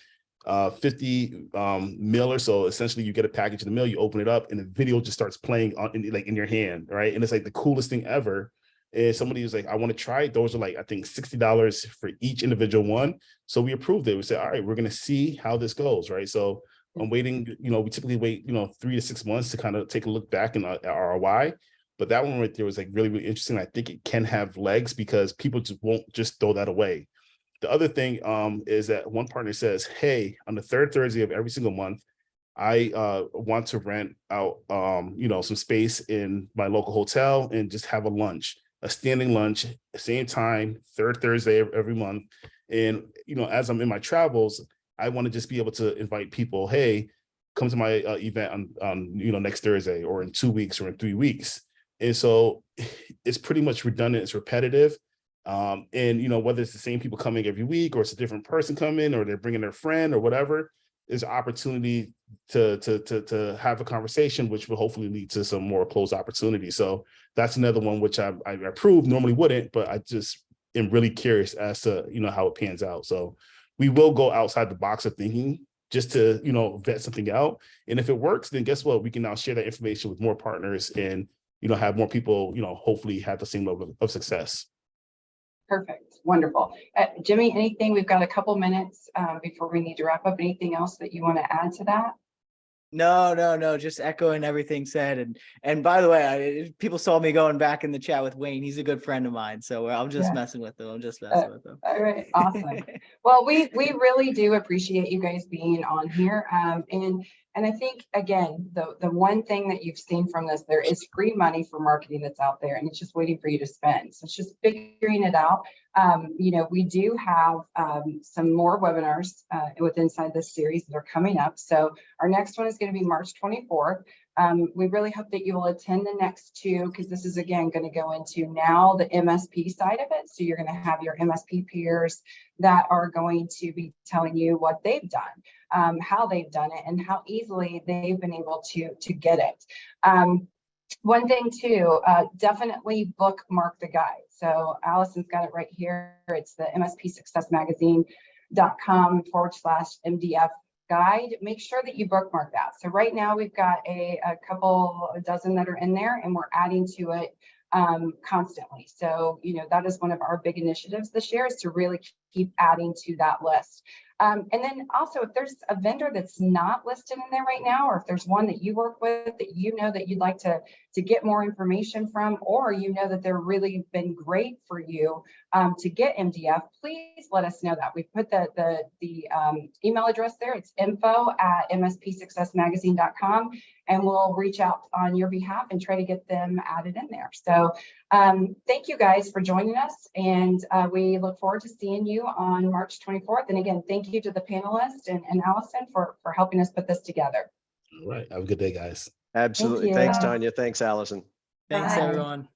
50 mailers. So essentially you get a package in the mail, you open it up, and the video just starts playing in your hand, right? And it's like the coolest thing ever. And somebody was like, I want to try it. Those are like, I think $60 for each individual one. So we approved it. We said, all right, we're going to see how this goes, right? So I'm waiting, we typically wait, 3 to 6 months to kind of take a look back in ROI. But that one right there was like really, really interesting. I think it can have legs because people just won't just throw that away. The other thing is that one partner says, hey, on the 3rd Thursday of every single month, I want to rent out, some space in my local hotel and just have a standing lunch, same time, 3rd Thursday of every month. And, as I'm in my travels, I want to just be able to invite people, hey, come to my event on next Thursday or in 2 weeks or in 3 weeks. And so it's pretty much redundant, it's repetitive. And whether it's the same people coming every week or it's a different person coming or they're bringing their friend or whatever, there's an opportunity to have a conversation, which will hopefully lead to some more closed opportunities. So that's another one which I approve, normally wouldn't, but I just am really curious as to how it pans out. So we will go outside the box of thinking just to vet something out. And if it works, then guess what? We can now share that information with more partners and have more people hopefully have the same level of success. Perfect. Wonderful. Jimmy, anything? We've got a couple minutes before we need to wrap up. Anything else that you want to add to that? No, just echoing everything said. And by the way, people saw me going back in the chat with Wayne. He's a good friend of mine. So I'm just messing with him. All right. Awesome. Well, we really do appreciate you guys being on here. And I think, again, the one thing that you've seen from this, there is free money for marketing that's out there and it's just waiting for you to spend. So it's just figuring it out. We do have some more webinars inside this series that are coming up. So our next one is going to be March 24th. We really hope that you will attend the next 2 because this is, again, going to go into now the MSP side of it. So you're going to have your MSP peers that are going to be telling you what they've done, how they've done it, and how easily they've been able to get it. One thing too, definitely bookmark the guide. So Allison's got it right here. It's the MSPsuccessmagazine.com/MDF guide. Make sure that you bookmark that. So right now we've got a couple dozen that are in there and we're adding to it constantly. So, that is one of our big initiatives this year is to really keep adding to that list. And then also, if there's a vendor that's not listed in there right now, or if there's one that you work with that that you'd like to get more information from, or that they're really been great for you to get MDF, please let us know that. We've put the email address there. It's info@mspsuccessmagazine.com, and we'll reach out on your behalf and try to get them added in there. So thank you guys for joining us, and we look forward to seeing you on March 24th. And again, thank you to the panelists and Allison for helping us put this together. All right. Have a good day, guys. Absolutely. Thank you. Thanks, Tanya. Thanks, Allison. Thanks, Bye. everyone.